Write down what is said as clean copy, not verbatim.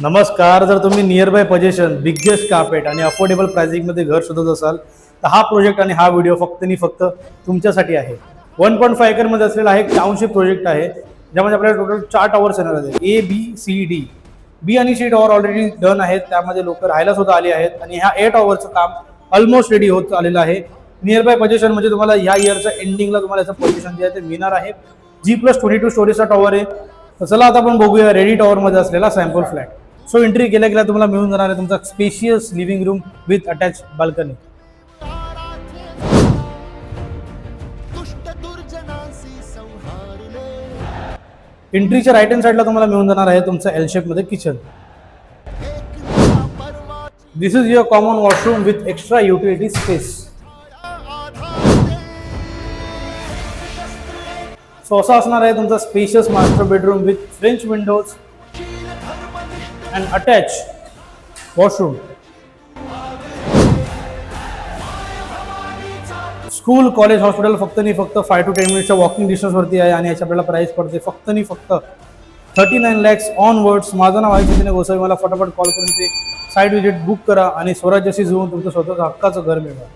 नमस्कार. जर तुम्ही near by position biggest carpet आणि अफोर्डेबल प्राइसिंगमध्ये घर शोधत असाल तर हा प्रोजेक्ट आणि हा व्हिडिओ फक्त आणि फक्त तुमच्यासाठी आहे. 1.5 एकरमध्ये असलेला हा एक टाउनशिप प्रोजेक्ट आहे, ज्यामध्ये आपल्याला टोटल 4 टॉवर्स येणार आहेत. A B C D. बी आणि सी टॉवर ऑलरेडी डन आहेत, त्यामध्ये लोक राहायला सुद्धा आली आहेत आणि ह्या ए टॉवरचं काम ऑलमोस्ट रेडी होत आलेलं आहे. नियर बाय पोझिशन म्हणजे तुम्हाला ह्या इयरच्या एंडिंगला तुम्हाला याचं पोझिशन जे आहे ते मिळणार आहे. G+22 स्टोरीजचा टॉवर आहे. तर चला आता आपण बघूया रेडी टॉवरमध्ये असलेला सॅम्पल फ्लॅट. सो एंट्री केल्या गेल्या तुम्हाला मिळून जाणार आहे तुमचा spacious living room with attach balcony. एंट्रीच्या राईट हँड साईडला तुम्हाला मिळून जाणार आहे तुमचा एल शेप मध्ये kitchen. This is your common washroom with extra utility space. So असा असणार आहे तुमचा spacious master bedroom with French windows and attached washroom. School college hospital फक्त आणि फक्त 5 to 10 मिनिटच्या वॉकिंग डिस्टन्स वरती आहे आणि याची आपल्याला प्राइस पडते फक्त आणि फक्त 39 lakhs ऑनवर्ड्स. माझं नाव आहे जितेंद्र गोसावी. मला फटाफट कॉल करून ते साईट विजिट बुक करा आणि स्वराज्याशी जुळून तुमचं स्वतःचं हक्काचं घर मिळवा.